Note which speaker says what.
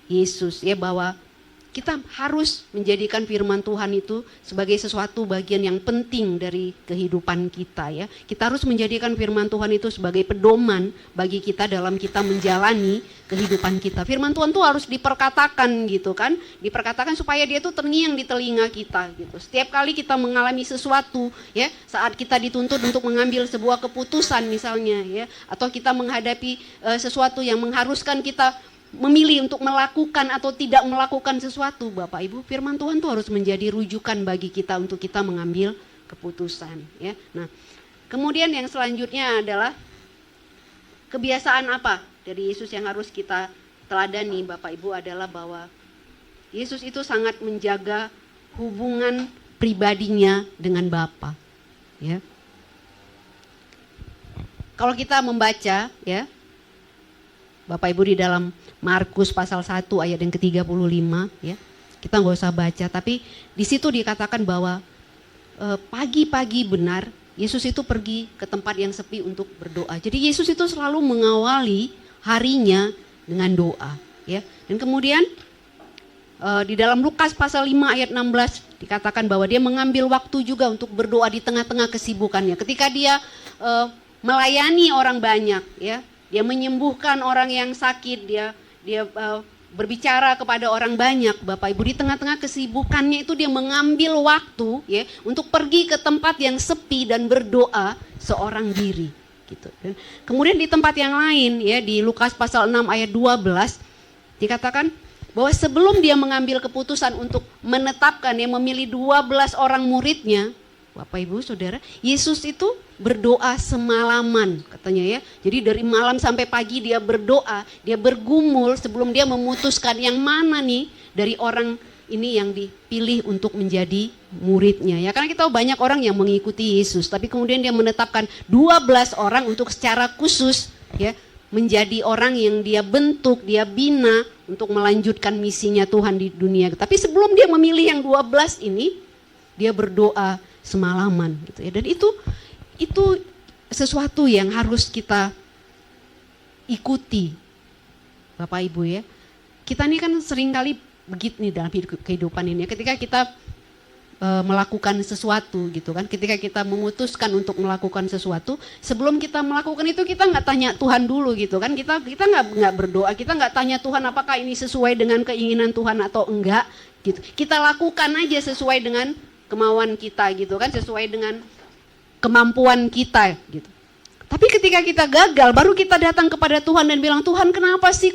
Speaker 1: Yesus ya, bahwa kita harus menjadikan firman Tuhan itu sebagai sesuatu bagian yang penting dari kehidupan kita ya. Kita harus menjadikan firman Tuhan itu sebagai pedoman bagi kita dalam kita menjalani kehidupan kita. Firman Tuhan tuh harus diperkatakan gitu kan. Diperkatakan supaya dia tuh terngiang di telinga kita gitu. Setiap kali kita mengalami sesuatu ya, saat kita dituntut untuk mengambil sebuah keputusan misalnya ya, atau kita menghadapi sesuatu yang mengharuskan kita memilih untuk melakukan atau tidak melakukan sesuatu, Bapak Ibu, firman Tuhan tuh harus menjadi rujukan bagi kita untuk kita mengambil keputusan ya. Nah, kemudian yang selanjutnya adalah kebiasaan apa dari Yesus yang harus kita teladani, Bapak Ibu, adalah bahwa Yesus itu sangat menjaga hubungan pribadinya dengan Bapa ya. Kalau kita membaca ya, Bapak Ibu, di dalam Markus pasal 1 ayat yang ke-35 ya. Kita nggak usah baca, tapi di situ dikatakan bahwa pagi-pagi benar Yesus itu pergi ke tempat yang sepi untuk berdoa. Jadi Yesus itu selalu mengawali harinya dengan doa ya. Dan kemudian di dalam Lukas pasal 5 ayat 16 dikatakan bahwa dia mengambil waktu juga untuk berdoa di tengah-tengah kesibukannya. Ketika dia melayani orang banyak ya, dia menyembuhkan orang yang sakit, dia berbicara kepada orang banyak, Bapak Ibu, di tengah-tengah kesibukannya itu dia mengambil waktu ya untuk pergi ke tempat yang sepi dan berdoa seorang diri gitu. Dan kemudian di tempat yang lain ya, di Lukas pasal 6 ayat 12 dikatakan bahwa sebelum dia mengambil keputusan untuk menetapkan ya, memilih 12 orang muridnya, Bapak Ibu Saudara, Yesus itu berdoa semalaman katanya ya. Jadi dari malam sampai pagi dia berdoa, dia bergumul sebelum dia memutuskan yang mana nih dari orang ini yang dipilih untuk menjadi muridnya ya. Karena kita tahu banyak orang yang mengikuti Yesus, tapi kemudian dia menetapkan 12 orang untuk secara khusus ya menjadi orang yang dia bentuk, dia bina untuk melanjutkan misinya Tuhan di dunia. Tapi sebelum dia memilih yang 12 ini, dia berdoa semalaman gitu ya. Dan itu sesuatu yang harus kita ikuti, Bapak Ibu ya. Kita ini kan seringkali begitu nih dalam kehidupan ini ya. Ketika kita melakukan sesuatu gitu kan, ketika kita memutuskan untuk melakukan sesuatu, sebelum kita melakukan itu kita nggak tanya Tuhan dulu gitu kan. Kita nggak berdoa, kita nggak tanya Tuhan apakah ini sesuai dengan keinginan Tuhan atau enggak gitu. Kita lakukan aja sesuai dengan kemauan kita gitu kan, sesuai dengan kemampuan kita gitu. Tapi ketika kita gagal, baru kita datang kepada Tuhan dan bilang, Tuhan kenapa sih